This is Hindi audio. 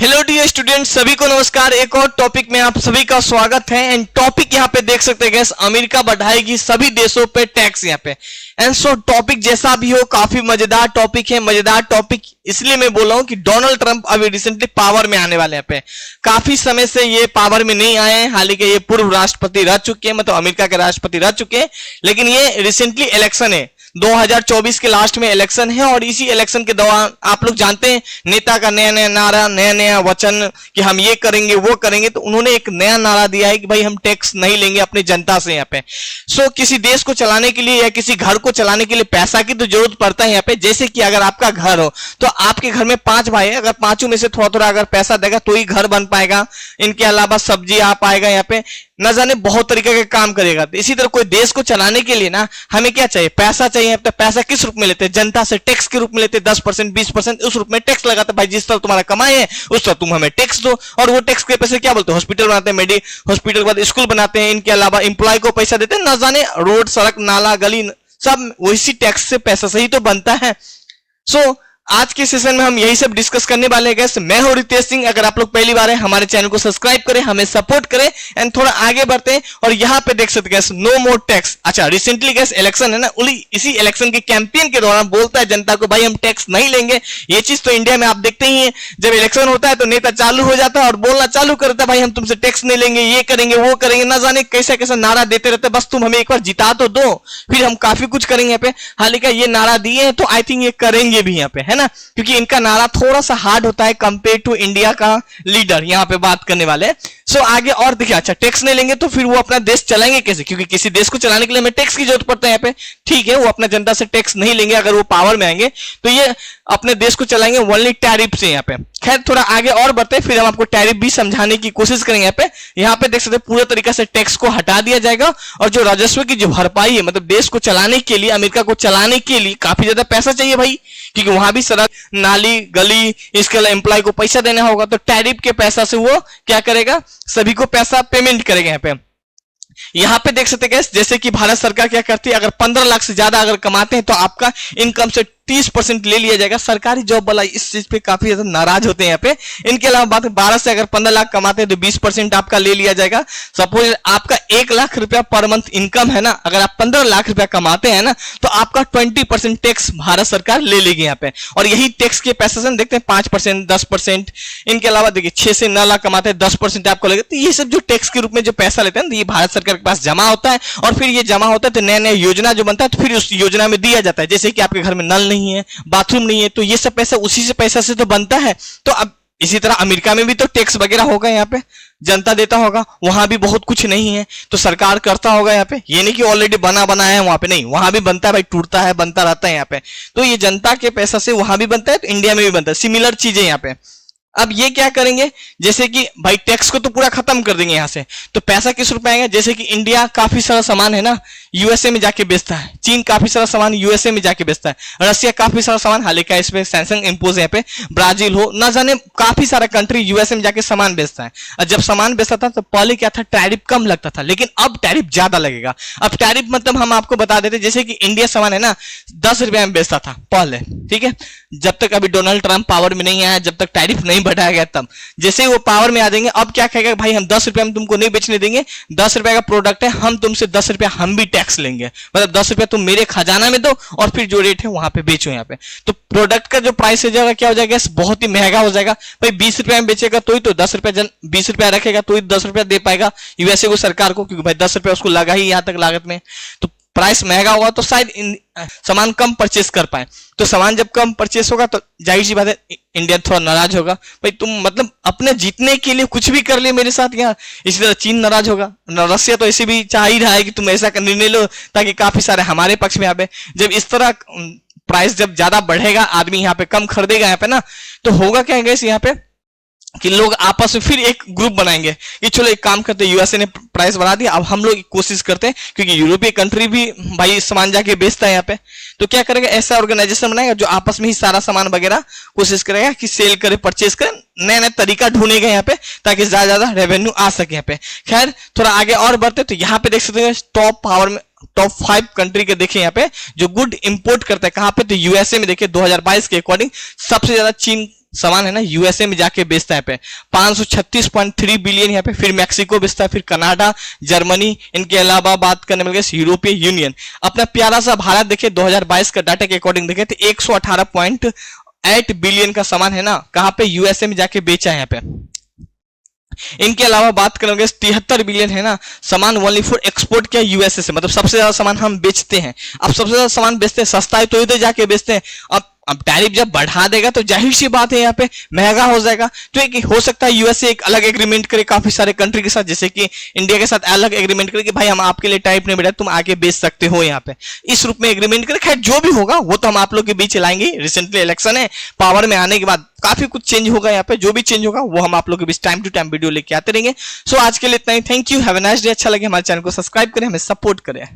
हेलो डियर स्टूडेंट, सभी को नमस्कार। एक और टॉपिक में आप सभी का स्वागत है। एंड टॉपिक यहाँ पे देख सकते हैं, अमेरिका बढ़ाएगी सभी देशों पे टैक्स यहाँ पे। एंड सो टॉपिक जैसा भी हो, काफी मजेदार टॉपिक है। मजेदार टॉपिक इसलिए मैं बोल रहा हूँ कि डोनाल्ड ट्रंप अभी रिसेंटली पावर में आने वाले हैं पे। काफी समय से ये पावर में नहीं आए हैं, हालांकि ये पूर्व राष्ट्रपति रह चुके हैं, मतलब अमेरिका के राष्ट्रपति रह चुके हैं, लेकिन ये रिसेंटली इलेक्शन है। 2024 के लास्ट में इलेक्शन है और इसी इलेक्शन के दौरान आप लोग जानते हैं नेता का नया नया नारा, नया नया वचन कि हम ये करेंगे वो करेंगे। तो उन्होंने एक नया नारा दिया है कि भाई हम टैक्स नहीं लेंगे अपनी जनता से यहाँ पे। सो किसी देश को चलाने के लिए या किसी घर को चलाने के लिए पैसा की तो जरूरत पड़ता है यहाँ पे। जैसे कि अगर आपका घर हो तो आपके घर में 5 भाई है, अगर पांचों में से थोड़ा थोड़ा अगर पैसा देगा तो ही घर बन पाएगा। इनके अलावा सब्जी आ पाएगा यहाँ पे, न जाने बहुत तरीके के काम करेगा। तो इसी तरह कोई देश को चलाने के लिए ना हमें क्या चाहिए, पैसा चाहिए। तो पैसा किस रूप में लेते हैं? जनता से टैक्स के रूप में लेते हैं। 10% 20% उस रूप में टैक्स लगाते हैं। भाई जिस तरह तुम्हारा कमाई है उस तरह तुम हमें टैक्स दो। और वो टैक्स के पैसे क्या बोलते हैं? हॉस्पिटल बनाते हैं, हॉस्पिटल के बाद स्कूल बनाते हैं। इनके अलावा एम्प्लॉय को पैसा देते हैं। न जाने रोड, सड़क, नाला, गली सब वही टैक्स से पैसा से ही तो बनता है। सो आज के सेशन में हम यही सब डिस्कस करने वाले हैं गैस। मैं हूं रितेश सिंह। अगर आप लोग पहली बार है हमारे चैनल को सब्सक्राइब करें, हमें सपोर्ट करें एंड थोड़ा आगे बढ़ते हैं। और यहां पे देख सकते गैस, नो मोर टैक्स। अच्छा, रिसेंटली गैस इलेक्शन है ना, इसी इलेक्शन के कैंपेन के दौरान बोलता है जनता को भाई हम टैक्स नहीं लेंगे। ये चीज तो इंडिया में आप देखते ही हैं, जब इलेक्शन होता है तो नेता चालू हो जाता है और बोलना चालू करता है भाई हम तुमसे टैक्स नहीं लेंगे, ये करेंगे वो करेंगे, ना जाने कैसा कैसा नारा देते रहते। बस तुम हमें एक बार जिता तो दो, फिर हम काफी कुछ करेंगे यहाँ पे। हालांकि ये नारा दिए हैं तो आई थिंक ये करेंगे भी यहाँ पे, है ना, क्योंकि इनका नारा थोड़ा सा हार्ड होता है कंपेयर टू इंडिया का लीडर यहाँ पे बात करने वाले। सो आगे और देखिए, अच्छा टैक्स नहीं लेंगे तो फिर वो अपना देश चलाएंगे कैसे? क्योंकि किसी देश को चलाने के लिए हमें टैक्स की जरूरत पड़ता है यहाँ पे। ठीक है, वो अपना जनता से टैक्स नहीं लेंगे। अगर वो पावर में आएंगे तो ये अपने देश को चलाएंगे ओनली टैरिफ से यहाँ पे। खैर थोड़ा आगे और बढ़ते फिर हम आपको टैरिफ भी समझाने की कोशिश करेंगे यहाँ पे। यहाँ पे देख सकते हैं पूरे तरीके से टैक्स को हटा दिया जाएगा और जो राजस्व की जो भरपाई है, मतलब देश को चलाने के लिए, अमेरिका को चलाने के लिए काफी ज्यादा पैसा चाहिए भाई, क्योंकि वहां भी सड़क, नाली, गली, इसके अलावा एम्प्लॉय को पैसा देना होगा। तो टैरिफ के पैसा से वो क्या करेगा, सभी को पैसा पेमेंट करेगा यहाँ पे। यहां पे देख सकते हैं जैसे कि भारत सरकार क्या करती है, अगर 15 लाख से ज्यादा अगर कमाते हैं तो आपका इनकम से 30% ले लिया जाएगा। सरकारी जॉब वाला इस चीज पे काफी ज्यादा नाराज होते हैं यहाँ पे। इनके अलावा बात 12 से अगर 15 लाख कमाते हैं तो 20% आपका ले लिया जाएगा। सपोज आपका 1 लाख रुपया पर मंथ इनकम है ना, अगर आप 15 लाख रुपया कमाते हैं ना तो आपका 20% टैक्स भारत सरकार ले लेगी यहाँ पे। और यही टैक्स के पैसे से देखते हैं 5%, 10%। इनके अलावा देखिए 6 से 9 लाख कमाते हैं 10% आपको लगेगा। तो ये सब जो टैक्स के रूप में जो पैसा लेते हैं तो ये भारत सरकार के पास जमा होता है और फिर ये जमा होता है तो नया नया योजना जो बनता है तो फिर उस योजना में दिया जाता है। जैसे कि आपके घर में नल नहीं है, बाथरूम नहीं है, तो ये सब पैसा उसी से पैसा से तो बनता है। तो अब इसी तरह अमेरिका में भी तो टैक्स वगैरह होगा यहाँ पे, जनता देता होगा। वहां भी बहुत कुछ नहीं है तो सरकार करता होगा यहाँ पे। ये नहीं कि ऑलरेडी बना है वहां पे, नहीं, वहां भी बनता है भाई, टूटता है, बनता रहता है यहाँ पे। तो ये जनता के पैसा से वहां भी बनता है तो इंडिया में भी बनता है, सिमिलर चीजें यहाँ पे। अब ये क्या करेंगे, जैसे कि भाई टैक्स को तो पूरा खत्म कर देंगे यहां से, तो पैसा किस रूप में आएगा? जैसे कि इंडिया काफी सारा सामान है ना यूएसए में जाके बेचता है, चीन काफी सारा सामान यूएसए में जाके बेचता है, रशिया काफी सारा सामान, हालांकि इस पे सैमसंग इंपोज है पे, ब्राजील हो, ना जाने काफी सारा कंट्री यूएसए में जाके सामान बेचता है। और जब सामान बेचता था तो पहले क्या था, टैरिफ कम लगता था, लेकिन अब टैरिफ ज्यादा लगेगा। अब टैरिफ मतलब हम आपको बता देते, जैसे कि इंडिया सामान है ना 10 रुपया में बेचता था पहले, ठीक है, जब तक अभी डोनाल्ड ट्रंप पावर में नहीं आया, जब तक टैरिफ नहीं बढ़ाया गया तब। जैसे ही वो पावर में आ जाएंगे अब क्या कहेगा, भाई हम 10 रुपया में तुमको नहीं बेचने देंगे, 10 रुपया का प्रोडक्ट है, हम तुमसे 10 रुपया हम भी टैक्स लेंगे, मतलब 10 रुपया तुम मेरे खजाना में दो और फिर जो रेट है वहां पे बेचो यहाँ पे। तो प्रोडक्ट का जो प्राइस हो जाएगा क्या हो जाएगा, बहुत ही महंगा हो जाएगा। भाई 20 रुपया में बेचेगा तो ही तो 10 रुपया, 20 रुपया रखेगा तो ही 10 रुपया दे पाएगा यूएसए को, सरकार को, क्योंकि भाई 10 रुपया उसको लगा ही यहाँ तक लागत में। तो प्राइस महंगा होगा तो शायद सामान कम परचेस कर पाए। तो सामान जब कम परचेस होगा तो जाहिर सी बात है इंडिया थोड़ा नाराज होगा, भाई तुम मतलब अपने जीतने के लिए कुछ भी कर लिए मेरे साथ यहाँ। इसी तरह चीन नाराज होगा, रशिया तो ऐसे भी चाह ही रहा है कि तुम ऐसा निर्णय लो ताकि काफी सारे हमारे पक्ष में आवे। जब इस तरह प्राइस जब ज्यादा बढ़ेगा, आदमी यहाँ पे कम खरीदेगा यहाँ पे ना, तो होगा क्या है यहाँ पे कि लोग आपस में फिर एक ग्रुप बनाएंगे कि चलो एक काम करते, यूएसए ने प्राइस बढ़ा दिया, अब हम लोग कोशिश करते हैं, क्योंकि यूरोपीय कंट्री भी भाई सामान जाके बेचता है यहाँ पे, तो क्या करेगा, ऐसा ऑर्गेनाइजेशन बनाएगा जो आपस में ही सारा सामान वगैरह कोशिश करेगा कि सेल करे, परचेज करे, नया नया तरीका ढूंढेगा यहाँ पे ताकि ज्यादा रेवेन्यू आ सके यहाँ पे। खैर थोड़ा आगे और बढ़ते तो यहाँ पे देख सकते हैं टॉप पावर में टॉप 5 कंट्री के देखें यहाँ पे जो गुड इंपोर्ट करता है, कहां पे, तो यूएसए में देखिए 2022 के अकॉर्डिंग सबसे ज्यादा चीन सामान है ना यूएसए में जाके बेचता है पे 536.3 बिलियन यहाँ पे, फिर मैक्सिको बेचता है, फिर कनाडा, जर्मनी, इनके अलावा बात करने में यूरोपीय यूनियन। अपना प्यारा सा भारत देखे 2022 का डाटा के अकॉर्डिंग देखे तो 118.8 बिलियन का सामान है ना कहाँ पे यूएसए में जाके बेचा है यहाँ पे। इनके अलावा बात करेंगे 73 बिलियन है ना सामान ओनली फॉर एक्सपोर्ट किया यूएसए से, मतलब सबसे ज्यादा सामान हम बेचते हैं। अब सबसे ज्यादा सामान बेचते हैं, सस्ता है तो इधर जाके बेचते हैं। अब टैरिफ जब बढ़ा देगा तो जाहिर सी बात है यहाँ पे महंगा हो जाएगा। तो एक हो सकता है यूएसए एक अलग एग्रीमेंट करे काफी सारे कंट्री के साथ, जैसे कि इंडिया के साथ अलग एग्रीमेंट करे कि भाई हम आपके लिए टैरिफ नहीं बढ़ा, तुम आके बेच सकते हो यहाँ पे, इस रूप में एग्रीमेंट करे। खैर जो भी होगा वो तो हम आप लोग के बीच लाएंगे। रिसेंटली इलेक्शन है, पावर में आने के बाद काफी कुछ चेंज होगा यहाँ पे, जो भी चेंज होगा वो हम आप लोग के बीच टाइम टू टाइम वीडियो लेके आते रहेंगे। सो आज के लिए इतना ही, thank you, have a nice day. अच्छा लगे हमारे चैनल को सब्सक्राइब करें, हमें सपोर्ट करें।